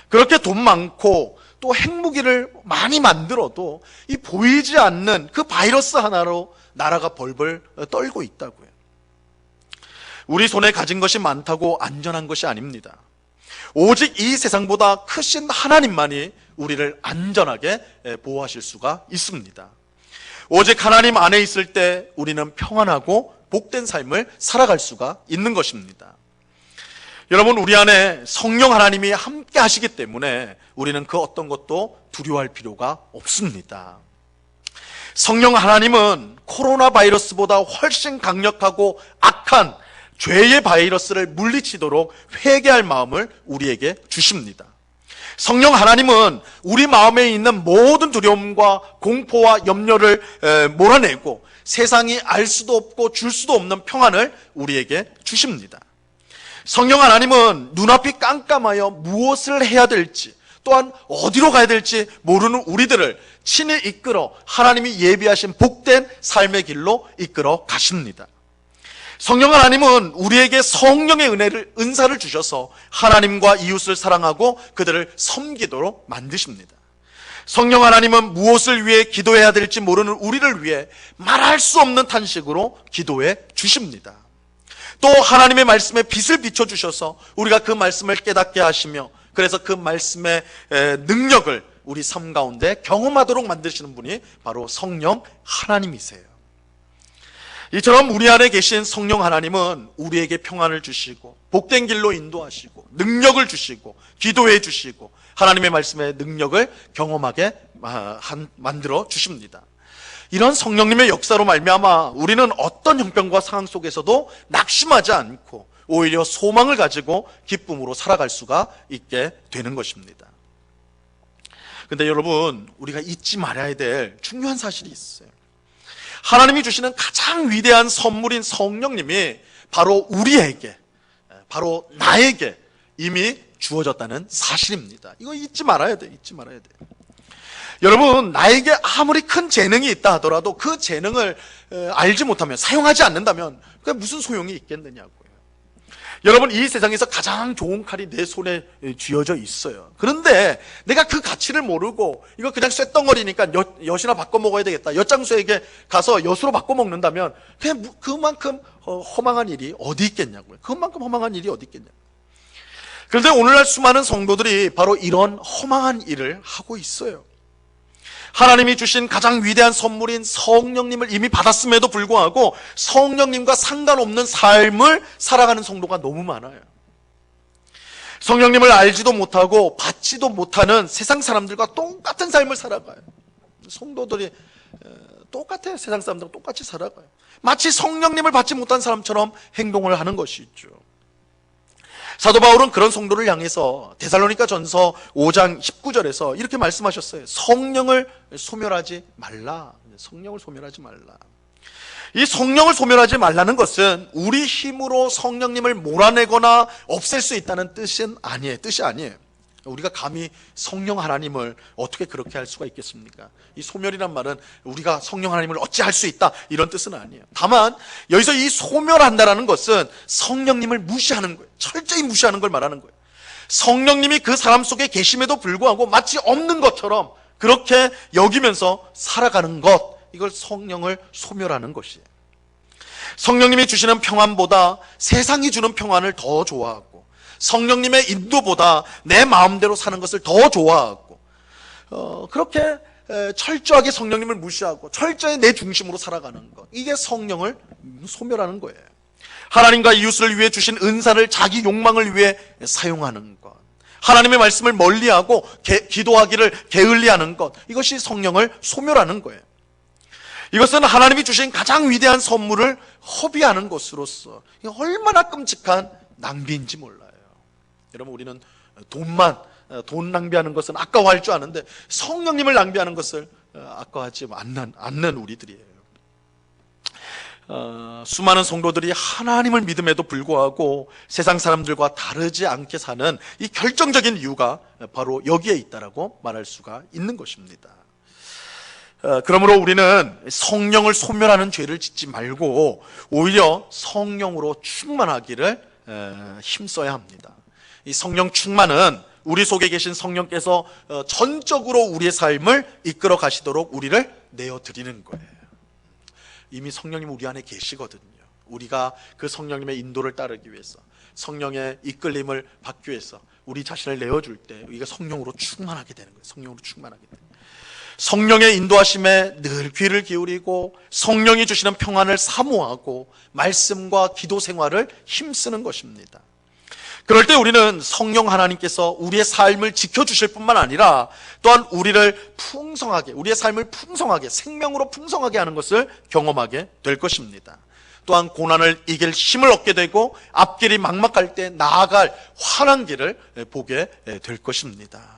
그렇게 돈 많고 또 핵무기를 많이 만들어도 이 보이지 않는 그 바이러스 하나로 나라가 벌벌 떨고 있다고요. 우리 손에 가진 것이 많다고 안전한 것이 아닙니다. 오직 이 세상보다 크신 하나님만이 우리를 안전하게 보호하실 수가 있습니다. 오직 하나님 안에 있을 때 우리는 평안하고 복된 삶을 살아갈 수가 있는 것입니다. 여러분, 우리 안에 성령 하나님이 함께 하시기 때문에 우리는 그 어떤 것도 두려워할 필요가 없습니다. 성령 하나님은 코로나 바이러스보다 훨씬 강력하고 악한 죄의 바이러스를 물리치도록 회개할 마음을 우리에게 주십니다. 성령 하나님은 우리 마음에 있는 모든 두려움과 공포와 염려를 몰아내고 세상이 알 수도 없고 줄 수도 없는 평안을 우리에게 주십니다. 성령 하나님은 눈앞이 깜깜하여 무엇을 해야 될지 또한 어디로 가야 될지 모르는 우리들을 친히 이끌어 하나님이 예비하신 복된 삶의 길로 이끌어 가십니다. 성령 하나님은 우리에게 성령의 은사를 주셔서 하나님과 이웃을 사랑하고 그들을 섬기도록 만드십니다. 성령 하나님은 무엇을 위해 기도해야 될지 모르는 우리를 위해 말할 수 없는 탄식으로 기도해 주십니다. 또 하나님의 말씀에 빛을 비춰주셔서 우리가 그 말씀을 깨닫게 하시며 그래서 그 말씀의 능력을 우리 삶 가운데 경험하도록 만드시는 분이 바로 성령 하나님이세요. 이처럼 우리 안에 계신 성령 하나님은 우리에게 평안을 주시고 복된 길로 인도하시고 능력을 주시고 기도해 주시고 하나님의 말씀의 능력을 경험하게 만들어 주십니다. 이런 성령님의 역사로 말미암아 우리는 어떤 형편과 상황 속에서도 낙심하지 않고 오히려 소망을 가지고 기쁨으로 살아갈 수가 있게 되는 것입니다. 근데 여러분, 우리가 잊지 말아야 될 중요한 사실이 있어요. 하나님이 주시는 가장 위대한 선물인 성령님이 바로 우리에게, 바로 나에게 이미 주어졌다는 사실입니다. 이거 잊지 말아야 돼요. 잊지 말아야 돼요. 여러분, 나에게 아무리 큰 재능이 있다 하더라도 그 재능을 알지 못하면, 사용하지 않는다면 그게 무슨 소용이 있겠느냐고요. 여러분, 이 세상에서 가장 좋은 칼이 내 손에 쥐어져 있어요. 그런데 내가 그 가치를 모르고 이거 그냥 쇳덩어리니까 엿이나 바꿔 먹어야 되겠다, 엿장수에게 가서 엿으로 바꿔 먹는다면 그만큼 허망한 일이 어디 있겠냐고요. 그만큼 허망한 일이 어디 있겠냐고요. 그런데 오늘날 수많은 성도들이 바로 이런 허망한 일을 하고 있어요. 하나님이 주신 가장 위대한 선물인 성령님을 이미 받았음에도 불구하고 성령님과 상관없는 삶을 살아가는 성도가 너무 많아요. 성령님을 알지도 못하고 받지도 못하는 세상 사람들과 똑같은 삶을 살아가요. 성도들이 똑같아요. 세상 사람들과 똑같이 살아가요. 마치 성령님을 받지 못한 사람처럼 행동을 하는 것이죠. 사도 바울은 그런 성도를 향해서 데살로니가 전서 5장 19절에서 이렇게 말씀하셨어요. 성령을 소멸하지 말라. 성령을 소멸하지 말라. 이 성령을 소멸하지 말라는 것은 우리 힘으로 성령님을 몰아내거나 없앨 수 있다는 뜻이 아니에요. 우리가 감히 성령 하나님을 어떻게 그렇게 할 수가 있겠습니까? 이 소멸이란 말은 우리가 성령 하나님을 어찌할 수 있다, 이런 뜻은 아니에요. 다만 여기서 이 소멸한다라는 것은 성령님을 무시하는 거예요. 철저히 무시하는 걸 말하는 거예요. 성령님이 그 사람 속에 계심에도 불구하고 마치 없는 것처럼 그렇게 여기면서 살아가는 것, 이걸 성령을 소멸하는 것이에요. 성령님이 주시는 평안보다 세상이 주는 평안을 더 좋아하고 성령님의 인도보다 내 마음대로 사는 것을 더 좋아하고 그렇게 철저하게 성령님을 무시하고 철저히 내 중심으로 살아가는 것, 이게 성령을 소멸하는 거예요. 하나님과 이웃을 위해 주신 은사를 자기 욕망을 위해 사용하는 것, 하나님의 말씀을 멀리하고 기도하기를 게을리하는 것, 이것이 성령을 소멸하는 거예요. 이것은 하나님이 주신 가장 위대한 선물을 허비하는 것으로서 얼마나 끔찍한 낭비인지 몰라요. 여러분, 우리는 돈 낭비하는 것은 아까워할 줄 아는데 성령님을 낭비하는 것을 아까워하지 않는 우리들이에요. 수많은 성도들이 하나님을 믿음에도 불구하고 세상 사람들과 다르지 않게 사는 이 결정적인 이유가 바로 여기에 있다라고 말할 수가 있는 것입니다. 그러므로 우리는 성령을 소멸하는 죄를 짓지 말고 오히려 성령으로 충만하기를 힘써야 합니다. 이 성령 충만은 우리 속에 계신 성령께서 전적으로 우리의 삶을 이끌어 가시도록 우리를 내어드리는 거예요. 이미 성령님 우리 안에 계시거든요. 우리가 그 성령님의 인도를 따르기 위해서, 성령의 이끌림을 받기 위해서 우리 자신을 내어줄 때 우리가 성령으로 충만하게 되는 거예요. 성령으로 충만하게 되는 거예요. 성령의 인도하심에 늘 귀를 기울이고 성령이 주시는 평안을 사모하고 말씀과 기도 생활을 힘쓰는 것입니다. 그럴 때 우리는 성령 하나님께서 우리의 삶을 지켜주실 뿐만 아니라 또한 우리를 풍성하게, 우리의 삶을 풍성하게, 생명으로 풍성하게 하는 것을 경험하게 될 것입니다. 또한 고난을 이길 힘을 얻게 되고 앞길이 막막할 때 나아갈 환한 길을 보게 될 것입니다.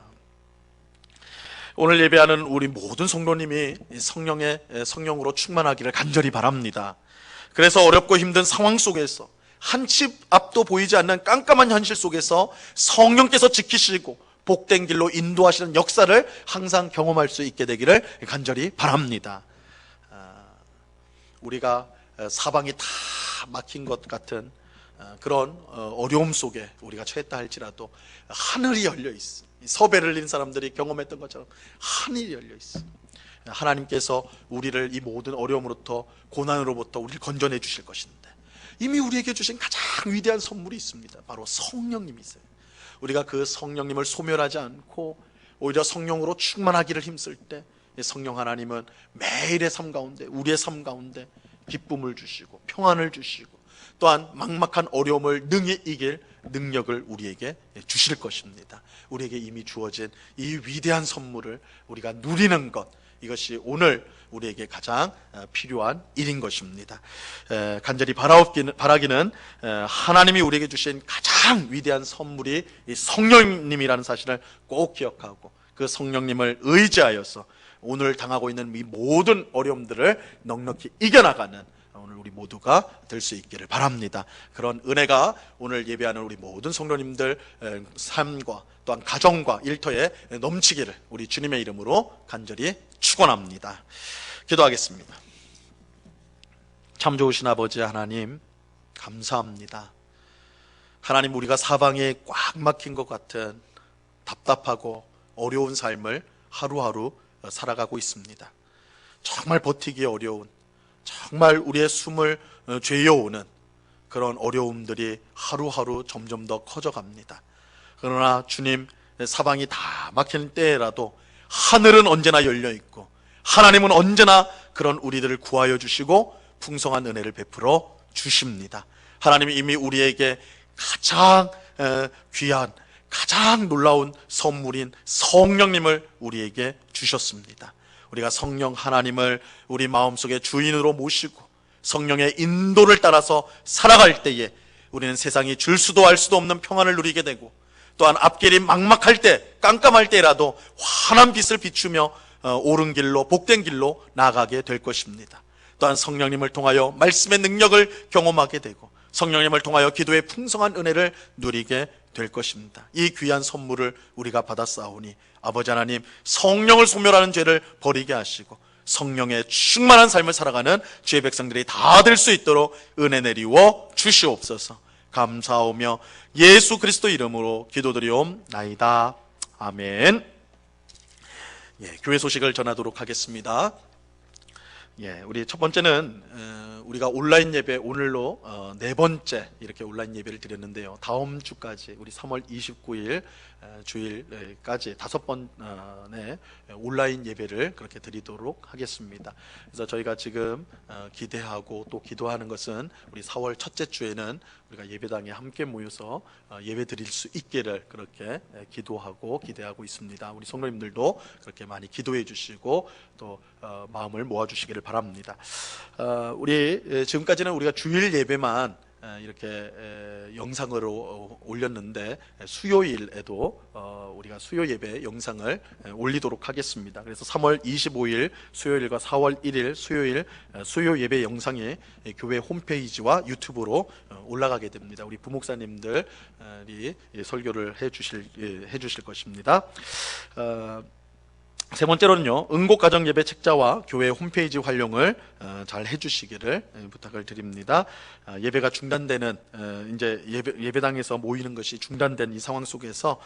오늘 예배하는 우리 모든 성도님이 성령으로 충만하기를 간절히 바랍니다. 그래서 어렵고 힘든 상황 속에서 한 치 앞도 보이지 않는 깜깜한 현실 속에서 성령께서 지키시고 복된 길로 인도하시는 역사를 항상 경험할 수 있게 되기를 간절히 바랍니다. 우리가 사방이 다 막힌 것 같은 그런 어려움 속에 우리가 처했다 할지라도 하늘이 열려 있어. 서베를린 사람들이 경험했던 것처럼 하늘이 열려 있어. 하나님께서 우리를 이 모든 어려움으로부터, 고난으로부터 우리를 건져내 주실 것인데, 이미 우리에게 주신 가장 위대한 선물이 있습니다. 바로 성령님이세요. 우리가 그 성령님을 소멸하지 않고 오히려 성령으로 충만하기를 힘쓸 때, 성령 하나님은 매일의 삶 가운데, 우리의 삶 가운데 기쁨을 주시고 평안을 주시고, 또한 막막한 어려움을 능히 이길 능력을 우리에게 주실 것입니다. 우리에게 이미 주어진 이 위대한 선물을 우리가 누리는 것, 이것이 오늘 우리에게 가장 필요한 일인 것입니다. 간절히 바라기는 하나님이 우리에게 주신 가장 위대한 선물이 이 성령님이라는 사실을 꼭 기억하고, 그 성령님을 의지하여서 오늘 당하고 있는 이 모든 어려움들을 넉넉히 이겨나가는 오늘 우리 모두가 될 수 있기를 바랍니다. 그런 은혜가 오늘 예배하는 우리 모든 성도님들 삶과 또한 가정과 일터에 넘치기를 우리 주님의 이름으로 간절히 축원합니다. 기도하겠습니다. 참 좋으신 아버지 하나님, 감사합니다. 하나님, 우리가 사방에 꽉 막힌 것 같은 답답하고 어려운 삶을 하루하루 살아가고 있습니다. 정말 버티기 어려운, 정말 우리의 숨을 죄어오는 그런 어려움들이 하루하루 점점 더 커져갑니다. 그러나 주님, 사방이 다 막히는 때라도 하늘은 언제나 열려있고 하나님은 언제나 그런 우리들을 구하여 주시고 풍성한 은혜를 베풀어 주십니다. 하나님이 이미 우리에게 가장 귀한, 가장 놀라운 선물인 성령님을 우리에게 주셨습니다. 우리가 성령 하나님을 우리 마음속에 주인으로 모시고 성령의 인도를 따라서 살아갈 때에 우리는 세상이 줄 수도 알 수도 없는 평안을 누리게 되고, 또한 앞길이 막막할 때, 깜깜할 때라도 환한 빛을 비추며 옳은 길로, 복된 길로 나아가게 될 것입니다. 또한 성령님을 통하여 말씀의 능력을 경험하게 되고, 성령님을 통하여 기도의 풍성한 은혜를 누리게 될 것입니다. 이 귀한 선물을 우리가 받았사오니 아버지 하나님, 성령을 소멸하는 죄를 버리게 하시고 성령의 충만한 삶을 살아가는 주의 백성들이 다 될 수 있도록 은혜 내리워 주시옵소서. 감사하며 예수 그리스도 이름으로 기도드리옵나이다. 아멘. 교회 소식을 전하도록 하겠습니다. 우리 첫 번째는 우리가 온라인 예배, 오늘로 네 번째 이렇게 온라인 예배를 드렸는데요. 다음 주까지 우리 3월 29일 주일까지 5번의 온라인 예배를 그렇게 드리도록 하겠습니다. 그래서 저희가 지금 기대하고 또 기도하는 것은 우리 4월 첫째 주에는 우리가 예배당에 함께 모여서 예배 드릴 수 있기를 그렇게 기도하고 기대하고 있습니다. 우리 성도님들도 그렇게 많이 기도해 주시고 또 마음을 모아 주시기를 바랍니다. 우리 지금까지는 우리가 주일 예배만 이렇게 영상으로 올렸는데, 수요일에도 우리가 수요 예배 영상을 올리도록 하겠습니다. 그래서 3월 25일 수요일과 4월 1일 수요일 수요 예배 영상이 교회 홈페이지와 유튜브로 올라가게 됩니다. 우리 부목사님들이 설교를 해주실 것입니다. 세 번째로는요, 응곡가정예배 책자와 교회 홈페이지 활용을 잘 해주시기를 부탁을 드립니다. 예배가 중단되는, 이제 예배당에서 모이는 것이 중단된 이 상황 속에서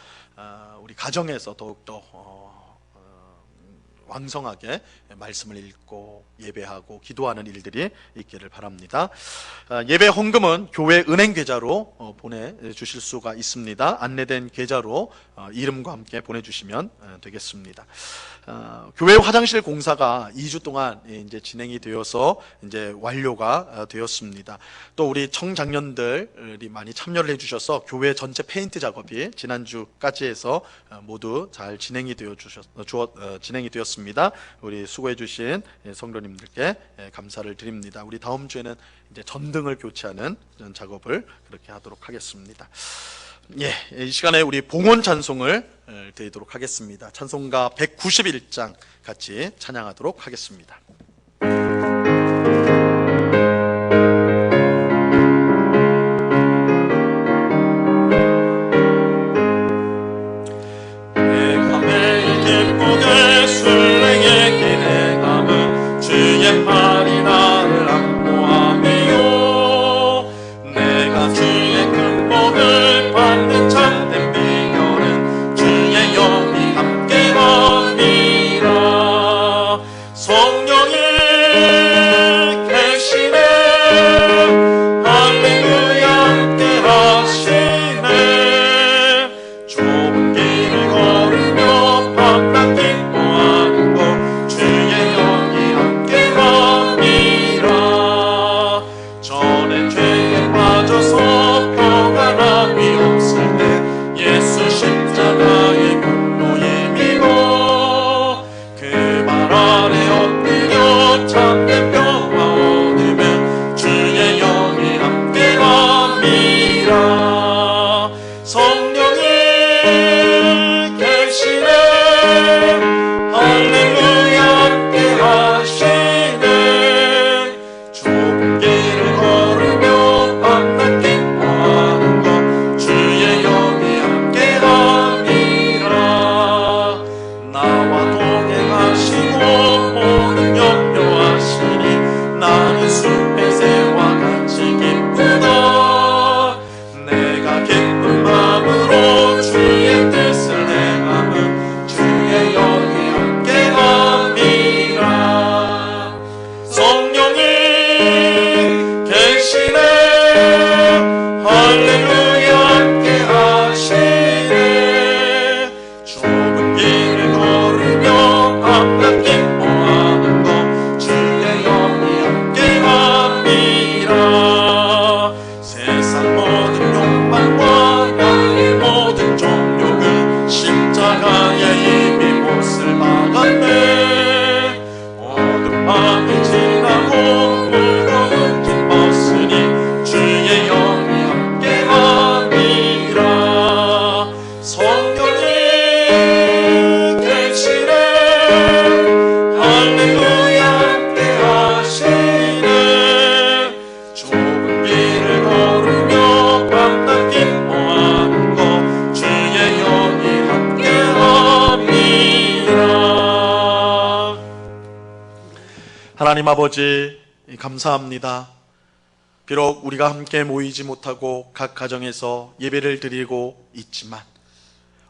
우리 가정에서 더욱더 왕성하게 말씀을 읽고 예배하고 기도하는 일들이 있기를 바랍니다. 예배 헌금은 교회 은행 계좌로 보내주실 수가 있습니다. 안내된 계좌로 이름과 함께 보내주시면 되겠습니다. 교회 화장실 공사가 2주 동안 이제 진행이 되어서 이제 완료가 되었습니다. 또 우리 청장년들이 많이 참여를 해주셔서 교회 전체 페인트 작업이 지난주까지 해서 모두 잘 진행이 되었습니다. 우리 수고해주신 성도님들께 감사를 드립니다. 우리 다음 주에는 이제 전등을 교체하는 작업을 그렇게 하도록 하겠습니다. 이 시간에 우리 봉헌 찬송을 드리도록 하겠습니다. 찬송가 191장 같이 찬양하도록 하겠습니다. 성령이 계시네. 할렐루야 함께 하시네. 좁은 길을 걸으며 밤낮 기뻐하는 것 주의 영이 함께 함이라. 전에 죄에 빠져서 평안함이 없을 때 예수 십자가의 공로에 믿어 그 말 아래 엎드려 참된 평화 얻으면 주의 영이 함께 함이라. 성령이 계시네. 할렐루야 함께 하시네. 좁은 길을 걸으며 밤낮 기뻐하는 것 주의 영이 함께 함이라. 나와 동행하시고 모든 염려하시니 나는 숲의 새와 같이 기쁘다. 내가 기쁜 마음으로 주의 뜻을 행하면 주의 영이 함께 함이라. 성령이 계시네. 할렐루야 함께 하시네. 좁은 길을 걸으며 밤낮 기뻐하는 것 주의 영이 함께 함이라. 세상 모든 욕망과 나의 모든 정욕은 십자가에 이미 못을 막았네. 어두운 밤이 지나고 무거운 짐 벗으니 주의 영이 함께 함이라. 성령이 계시네. 할렐루야 함께 하시네. 좁은 길을 걸으며 밤낮 기뻐하는 것 주의 영이 함께 함이라. 하나님 아버지 감사합니다. 비록 우리가 함께 모이지 못하고 각 가정에서 예배를 드리고 있지만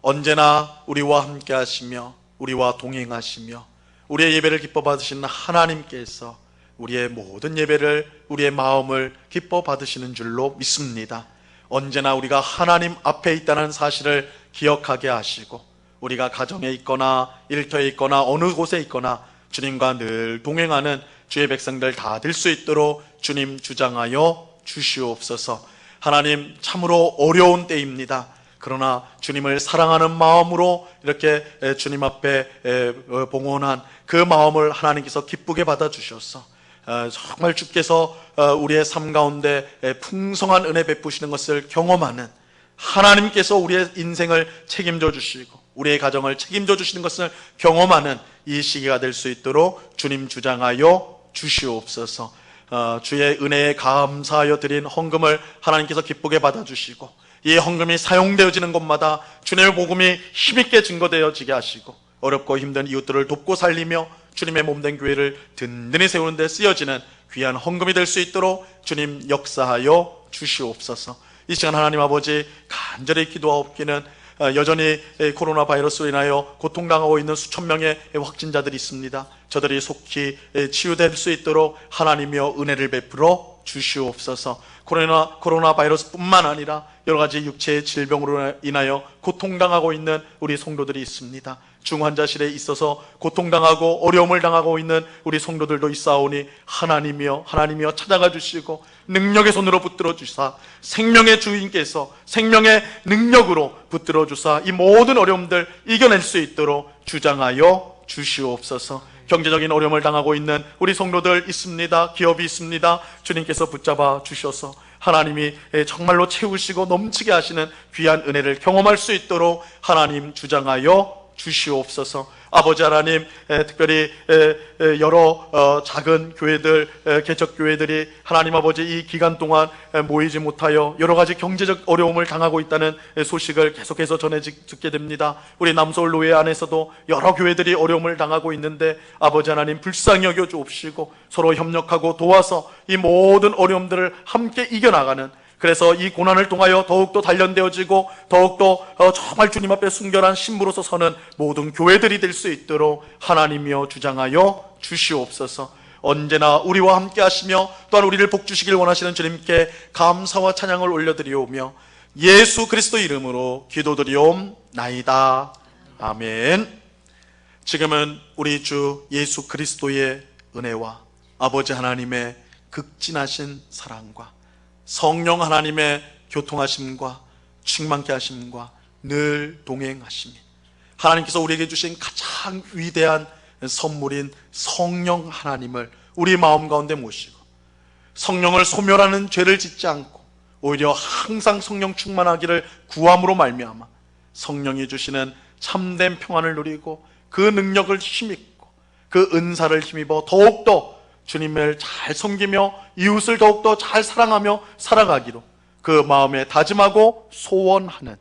언제나 우리와 함께 하시며 우리와 동행하시며 우리의 예배를 기뻐 받으시는 하나님께서 우리의 모든 예배를, 우리의 마음을 기뻐 받으시는 줄로 믿습니다. 언제나 우리가 하나님 앞에 있다는 사실을 기억하게 하시고 우리가 가정에 있거나 일터에 있거나 어느 곳에 있거나 주님과 늘 동행하는 주의 백성들 다 될 수 있도록 주님 주장하여 주시옵소서. 하나님 참으로 어려운 때입니다. 그러나 주님을 사랑하는 마음으로 이렇게 주님 앞에 봉헌한 그 마음을 하나님께서 기쁘게 받아주셔서 정말 주께서 우리의 삶 가운데 풍성한 은혜 베푸시는 것을 경험하는, 하나님께서 우리의 인생을 책임져 주시고 우리의 가정을 책임져 주시는 것을 경험하는 이 시기가 될 수 있도록 주님 주장하여 주시옵소서. 주의 은혜에 감사하여 드린 헌금을 하나님께서 기쁘게 받아주시고 이 헌금이 사용되어지는 곳마다 주님의 복음이 힘있게 증거되어지게 하시고 어렵고 힘든 이웃들을 돕고 살리며 주님의 몸된 교회를 든든히 세우는 데 쓰여지는 귀한 헌금이 될 수 있도록 주님 역사하여 주시옵소서. 이 시간 하나님 아버지 간절히 기도하옵기는 여전히 코로나 바이러스로 인하여 고통당하고 있는 수천 명의 확진자들이 있습니다. 저들이 속히 치유될 수 있도록 하나님이여 은혜를 베풀어 주시옵소서. 코로나 바이러스뿐만 아니라 여러 가지 육체의 질병으로 인하여 고통당하고 있는 우리 성도들이 있습니다. 중환자실에 있어서 고통당하고 어려움을 당하고 있는 우리 성도들도 있사오니 하나님이여 찾아가 주시고 능력의 손으로 붙들어 주사 생명의 주인께서 생명의 능력으로 붙들어 주사 이 모든 어려움들 이겨낼 수 있도록 주장하여 주시옵소서. 경제적인 어려움을 당하고 있는 우리 성도들 있습니다. 기업이 있습니다. 주님께서 붙잡아 주셔서 하나님이 정말로 채우시고 넘치게 하시는 귀한 은혜를 경험할 수 있도록 하나님 주장하여 주시옵소서. 아버지 하나님, 특별히 여러 작은 교회들, 개척교회들이 하나님 아버지 이 기간 동안 모이지 못하여 여러 가지 경제적 어려움을 당하고 있다는 소식을 계속해서 전해 듣게 됩니다. 우리 남서울 노예 안에서도 여러 교회들이 어려움을 당하고 있는데 아버지 하나님 불쌍히 여겨 주옵시고 서로 협력하고 도와서 이 모든 어려움들을 함께 이겨나가는 그래서 이 고난을 통하여 더욱더 단련되어지고 더욱더 정말 주님 앞에 순결한 신부로서 서는 모든 교회들이 될 수 있도록 하나님이여 주장하여 주시옵소서. 언제나 우리와 함께 하시며 또한 우리를 복주시길 원하시는 주님께 감사와 찬양을 올려드리오며 예수 그리스도 이름으로 기도드리옵나이다. 아멘. 지금은 우리 주 예수 그리스도의 은혜와 아버지 하나님의 극진하신 사랑과 성령 하나님의 교통하심과 충만케 하심과 늘 동행하심이 하나님께서 우리에게 주신 가장 위대한 선물인 성령 하나님을 우리 마음 가운데 모시고 성령을 소멸하는 죄를 짓지 않고 오히려 항상 성령 충만하기를 구함으로 말미암아 성령이 주시는 참된 평안을 누리고 그 능력을 힘입고 그 은사를 힘입어 더욱더 주님을 잘 섬기며 이웃을 더욱더 잘 사랑하며 살아가기로 그 마음에 다짐하고 소원하는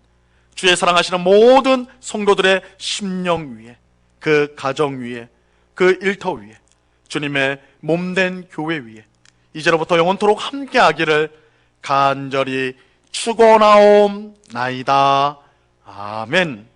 주의 사랑하시는 모든 성도들의 심령 위에 그 가정 위에 그 일터 위에 주님의 몸된 교회 위에 이제로부터 영원토록 함께하기를 간절히 축원하옵나이다. 아멘.